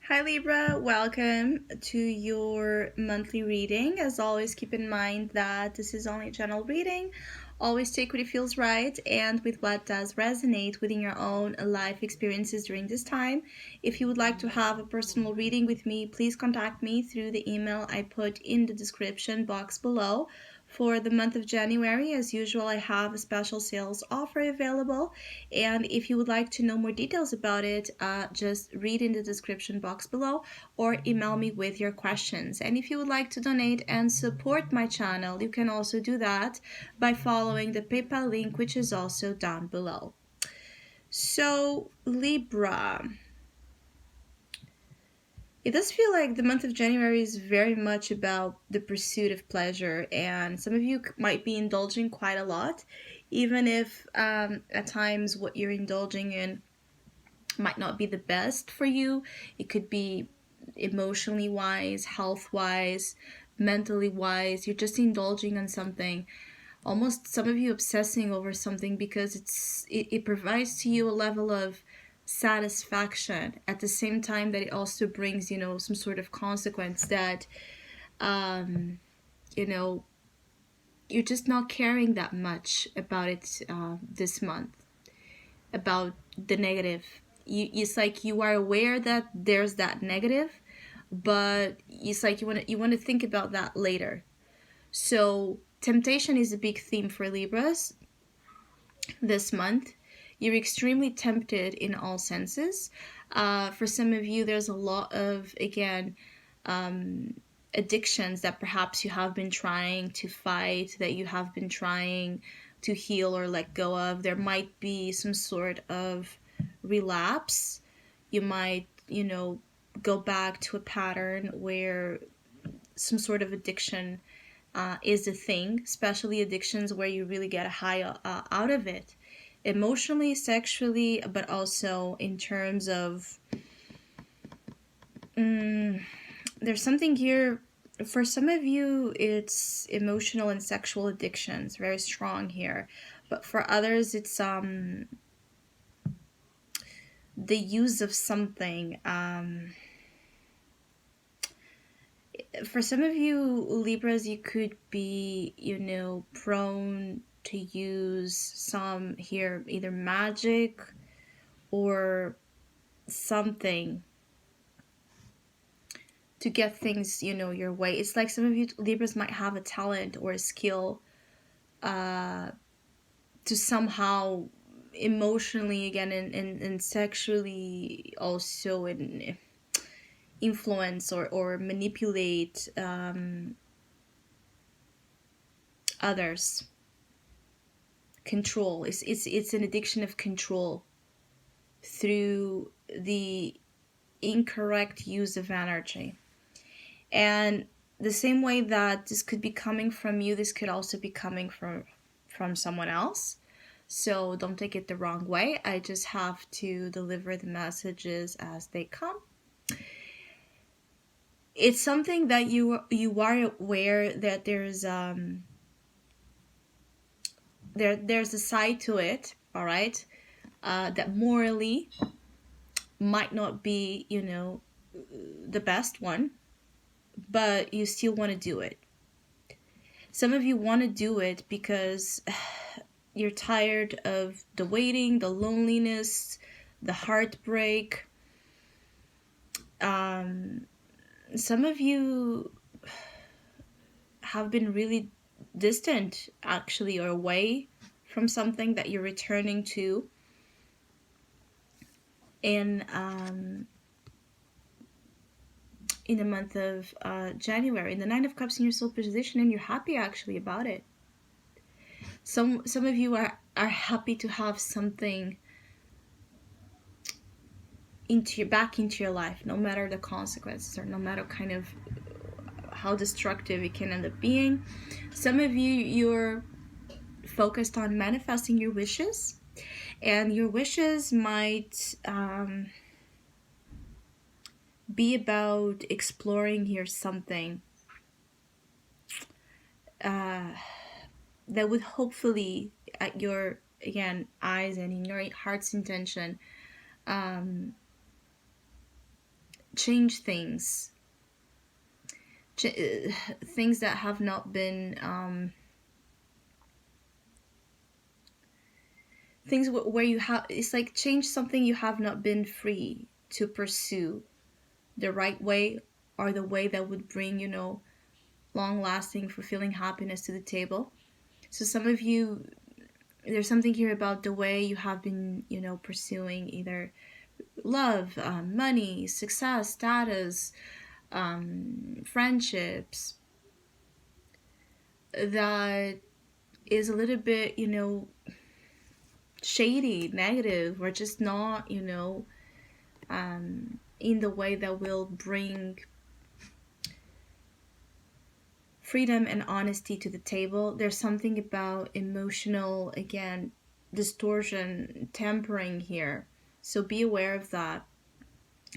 Hi Libra, welcome to your monthly reading. As always, keep in mind that this is only a general reading. Always take what it feels right and with what does resonate within your own life experiences during this time. If you would like to have a personal reading with me, please contact me through the email I put in the description box below. For the month of January, as usual, I have a special sales offer available. And if you would like to know more details about it, just read in the description box below or email me with your questions. And if you would like to donate and support my channel, you can also do that by following the PayPal link, which is also down below. So, Libra. It does feel like the month of January is very much about the pursuit of pleasure, and some of you might be indulging quite a lot, even if at times what you're indulging in might not be the best for you. It could be emotionally wise, health wise, mentally wise. You're just indulging on something. Almost some of you obsessing over something because it provides to you a level of satisfaction at the same time that it also brings some sort of consequence that you know you're just not caring that much about it this month, about the negative. It's like you are aware that there's that negative, but it's like you want to think about that later. So temptation is a big theme for Libras this month. You're extremely tempted in all senses. For some of you, there's a lot of, again, addictions that perhaps you have been trying to fight, that you have been trying to heal or let go of. There might be some sort of relapse. You might, go back to a pattern where some sort of addiction is a thing, especially addictions where you really get a high out of it, emotionally, sexually, but also in terms of there's something here. For some of you, it's emotional and sexual addictions, very strong here, but for others, it's the use of something. For some of you Libras, you could be, prone to use some here, either magic or something to get things, your way. It's like some of you Libras might have a talent or a skill to somehow emotionally, again, and sexually also influence or manipulate others. Control. It's an addiction of control through the incorrect use of energy. And the same way that this could be coming from you, this could also be coming from someone else. So don't take it the wrong way. I just have to deliver the messages as they come. It's something that you are aware that there's a side to it, all right, that morally might not be, the best one, but you still want to do it. Some of you want to do it because you're tired of the waiting, the loneliness, the heartbreak. Some of you have been really distant, actually, or away from something that you're returning to. In the month of January, in the Nine of Cups in your soul position, and you're happy actually about it. Some of you are happy to have something back into your life, no matter the consequences or no matter kind of how destructive it can end up being. Some of you, you're focused on manifesting your wishes, and your wishes might be about exploring here something that would hopefully, at your, again, eyes and in your heart's intention, change things, things that have not been things where you have, it's like change something you have not been free to pursue the right way, or the way that would bring, long lasting fulfilling happiness to the table. So some of you, there's something here about the way you have been, pursuing either love, money, success, status, friendships, that is a little bit, shady, negative, or just not, in the way that will bring freedom and honesty to the table. There's something about emotional, again, distortion, tempering here. So be aware of that.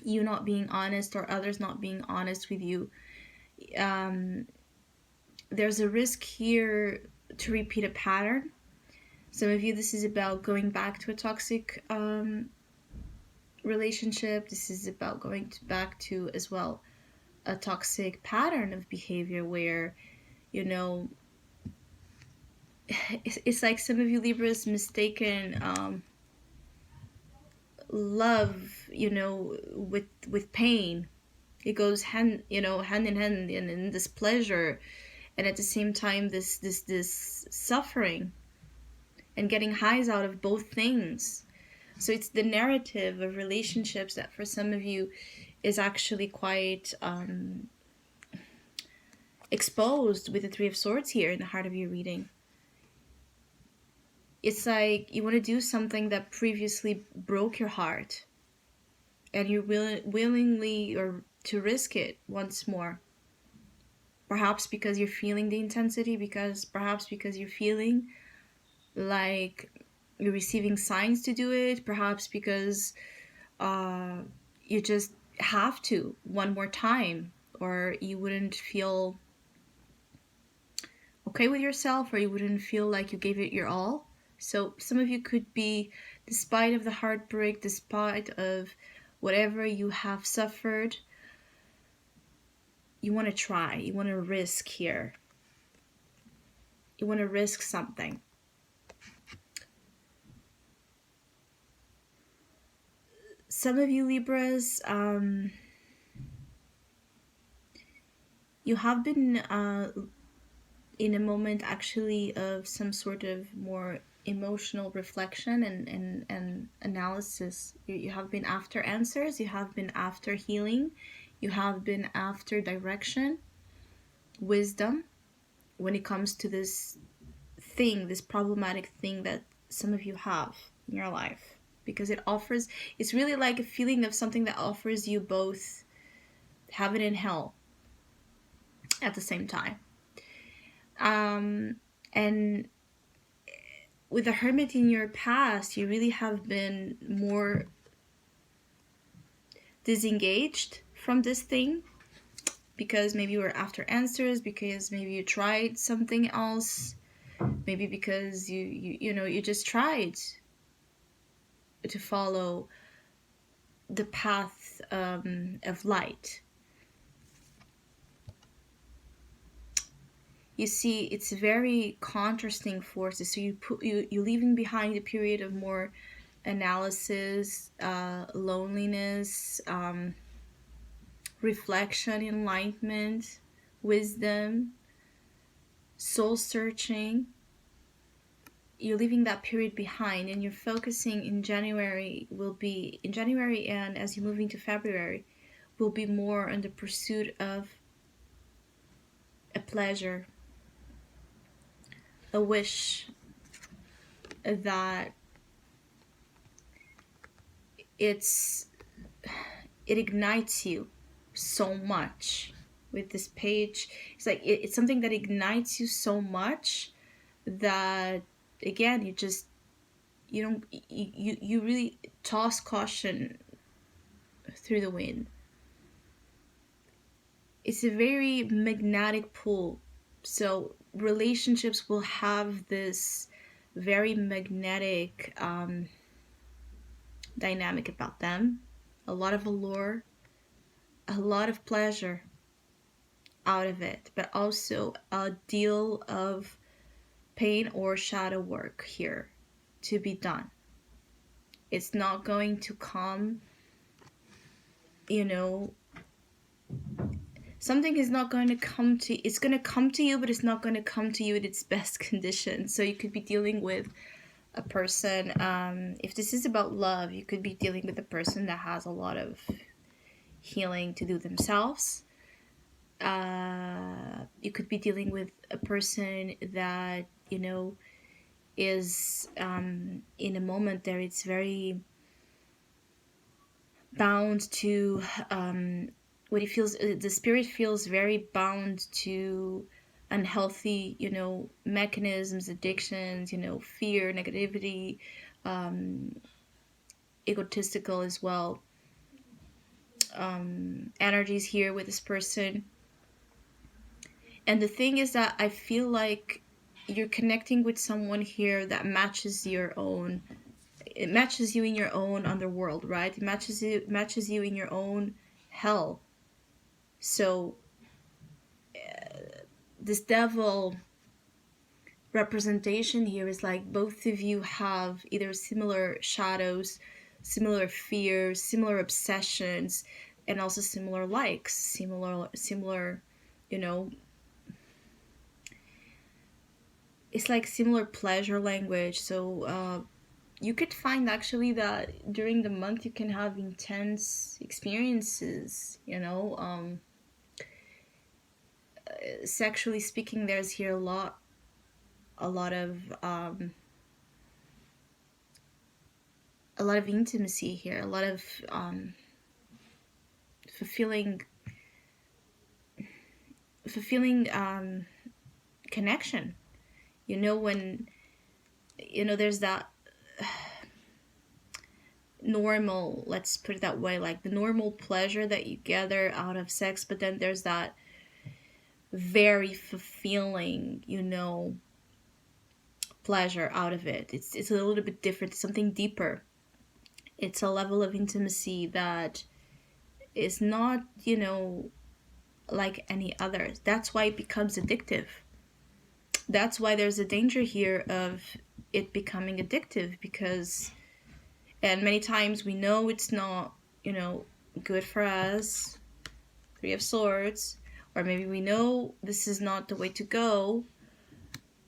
You not being honest, or others not being honest with you. There's a risk here to repeat a pattern. Some of you, this is about going back to a toxic relationship. This is about going back to, as well, a toxic pattern of behavior where, it's like some of you Libras mistaken love, with pain. It goes hand in hand in this pleasure, and at the same time this suffering, and getting highs out of both things. So it's the narrative of relationships that for some of you is actually quite exposed with the Three of Swords here in the heart of your reading. It's like you want to do something that previously broke your heart, and you're willingly or to risk it once more. Perhaps because you're feeling the intensity, perhaps because you're feeling like you're receiving signs to do it, perhaps because you just have to one more time, or you wouldn't feel okay with yourself, or you wouldn't feel like you gave it your all. So some of you could be, despite of the heartbreak, despite of whatever you have suffered, you want to try, you want to risk here. You want to risk something. Some of you Libras, you have been in a moment actually of some sort of more emotional reflection and analysis. You have been after answers, you have been after healing, you have been after direction, wisdom, when it comes to this thing, this problematic thing that some of you have in your life. Because it's really like a feeling of something that offers you both heaven and hell at the same time. And with the Hermit in your past, you really have been more disengaged from this thing, because maybe you were after answers, because maybe you tried something else, maybe because you just tried to follow the path of light. You see, it's very contrasting forces. So you're leaving behind a period of more analysis, loneliness, reflection, enlightenment, wisdom, soul searching. You're leaving that period behind, and you're focusing in January, and as you move into February, will be more on the pursuit of a pleasure, a wish that it ignites you so much. With this page, it's like it's something that ignites you so much that, again, you really toss caution through the wind. It's a very magnetic pull. So relationships will have this very magnetic dynamic about them. A lot of allure, a lot of pleasure out of it, but also a deal of pain or shadow work here to be done. It's not going to come, you know, something is not going to come to, it's going to come to you, but it's not going to come to you in its best condition. So you could be dealing with a person, if this is about love, you could be dealing with a person that has a lot of healing to do themselves. You could be dealing with a person that, you know, is in a moment there it's very bound to what it feels, the spirit feels very bound to unhealthy, you know, mechanisms, addictions, you know, fear, negativity, egotistical as well, energies here with this person. And the thing is that I feel like you're connecting with someone here that matches your own, it matches you in your own underworld, right? It matches you in your own hell. So this devil representation here is like both of you have either similar shadows, similar fears, similar obsessions, and also similar likes, similar, you know, it's like similar pleasure language. So you could find actually that during the month you can have intense experiences, you know, sexually speaking. There's here a lot of intimacy here, a lot of fulfilling connection. You know, when, you know, there's that normal, let's put it that way, like the normal pleasure that you gather out of sex, but then there's that very fulfilling, you know, pleasure out of it. It's a little bit different, something deeper. It's a level of intimacy that is not, you know, like any other. That's why it becomes addictive. That's why there's a danger here of it becoming addictive, because, and many times we know it's not, you know, good for us, Three of Swords, or maybe we know this is not the way to go,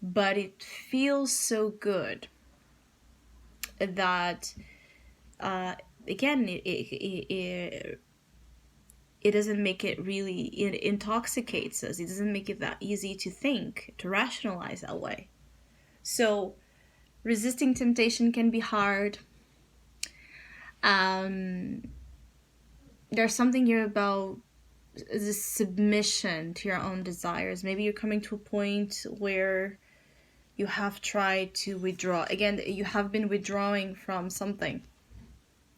but it feels so good that, again, it doesn't make it really, it intoxicates us. It doesn't make it that easy to think, to rationalize that way. So resisting temptation can be hard. There's something here about the submission to your own desires. Maybe you're coming to a point where you have tried to withdraw. Again, you have been withdrawing from something.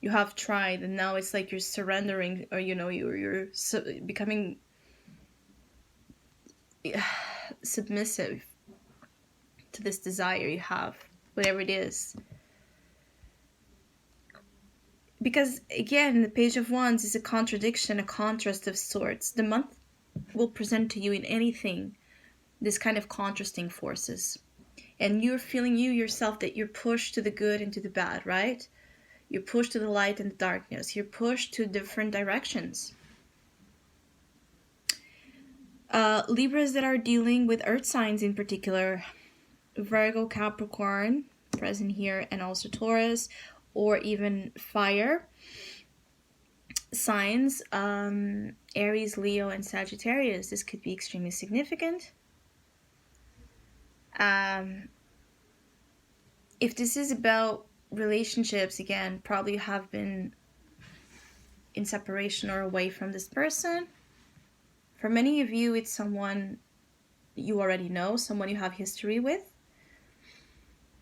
You have tried, and now it's like you're surrendering, or, you know, you're becoming submissive to this desire you have, whatever it is. Because, again, the Page of Wands is a contradiction, a contrast of sorts. The month will present to you in anything this kind of contrasting forces. And you're feeling, you yourself, that you're pushed to the good and to the bad, right? You're pushed to the light and the darkness. You're pushed to different directions. Libras that are dealing with earth signs in particular, Virgo, Capricorn, present here, and also Taurus, or even fire signs, Aries, Leo, and Sagittarius. This could be extremely significant. If this is about relationships, again, probably have been in separation or away from this person. For many of you, it's someone you already know, someone you have history with.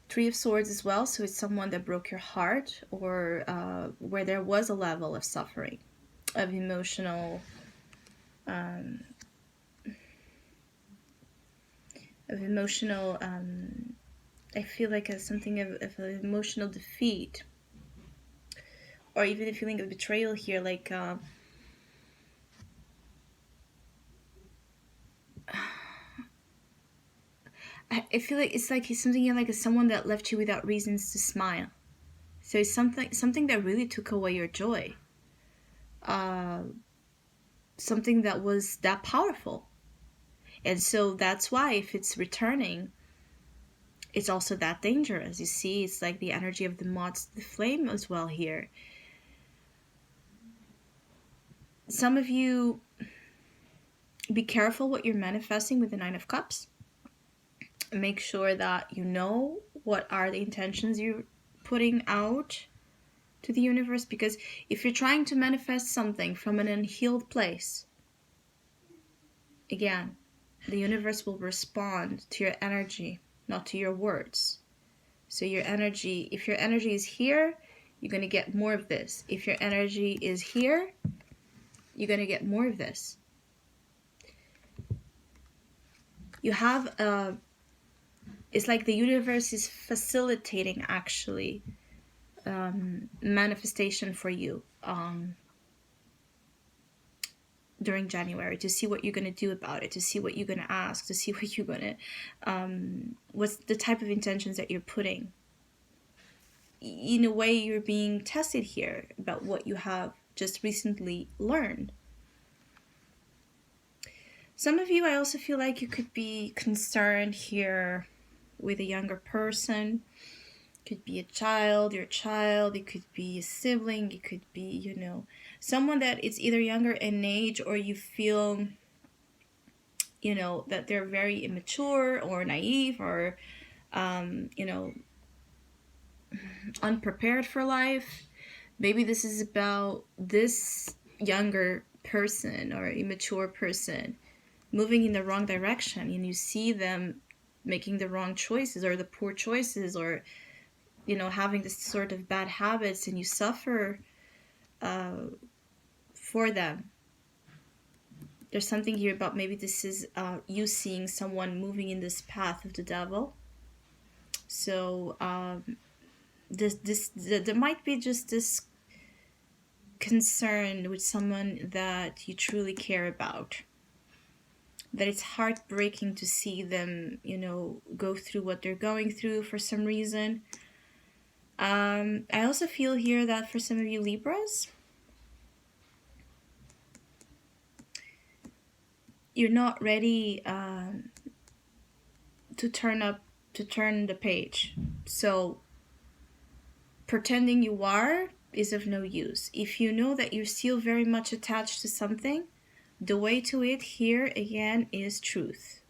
Three of Swords as well, so it's someone that broke your heart, or where there was a level of suffering, of emotional I feel like something of an emotional defeat, or even a feeling of betrayal here, like I feel like it's something like someone that left you without reasons to smile. So it's something that really took away your joy. Something that was that powerful. And so that's why if it's returning, it's also that dangerous. You see, it's like the energy of the moth to the flame as well here. Some of you, be careful what you're manifesting with the Nine of Cups. Make sure that you know what are the intentions you're putting out to the universe, because if you're trying to manifest something from an unhealed place, again, the universe will respond to your energy, not to your words. So your energy, if your energy is here, you're going to get more of this. If your energy is here, you're going to get more of this. You have it's like the universe is facilitating actually manifestation for you during January, to see what you're going to do about it, to see what you're going to ask, to see what you're going to what's the type of intentions that you're putting. In a way, you're being tested here about what you have just recently learned. Some of you, I also feel like you could be concerned here with a younger person. It could be a child, your child, it could be a sibling, it could be, you know, someone that is either younger in age, or you feel, you know, that they're very immature or naive or, you know, unprepared for life. Maybe this is about this younger person or immature person moving in the wrong direction, and you see them making the wrong choices or the poor choices, or, you know, having this sort of bad habits, and you suffer for them. There's something here about maybe this is you seeing someone moving in this path of the devil. So there might be just this concern with someone that you truly care about, that it's heartbreaking to see them, you know, go through what they're going through for some reason. I also feel here that for some of you Libras, you're not ready to turn the page. So pretending you are is of no use. If you know that you're still very much attached to something, the way to it here again is truth.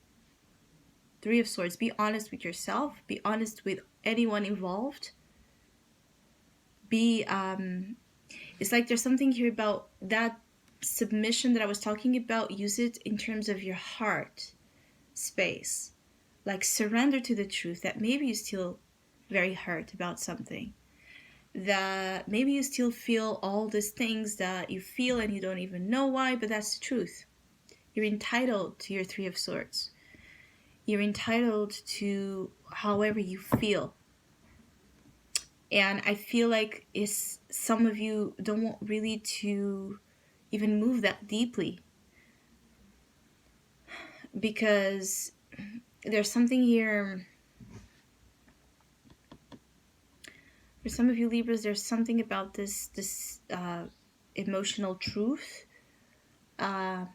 Three of Swords. Be honest with yourself. Be honest with anyone involved. It's like there's something here about that submission that I was talking about. Use it in terms of your heart space. Like surrender to the truth that maybe you're still very hurt about something. That maybe you still feel all these things that you feel and you don't even know why, but that's the truth. You're entitled to your Three of Swords. You're entitled to however you feel. And I feel like some of you don't want really to even move that deeply, because there's something here. For some of you Libras, there's something about this emotional truth that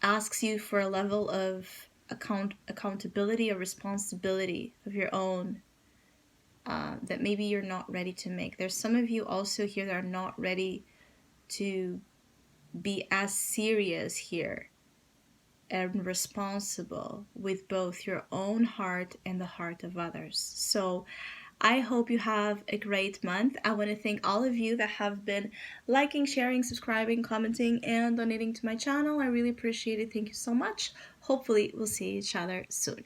asks you for a level of accountability or responsibility of your own that maybe you're not ready to make. There's some of you also here that are not ready to be as serious here and responsible with both your own heart and the heart of others. So I hope you have a great month. I want to thank all of you that have been liking, sharing, subscribing, commenting, and donating to my channel. I really appreciate it. Thank you so much. Hopefully we'll see each other soon.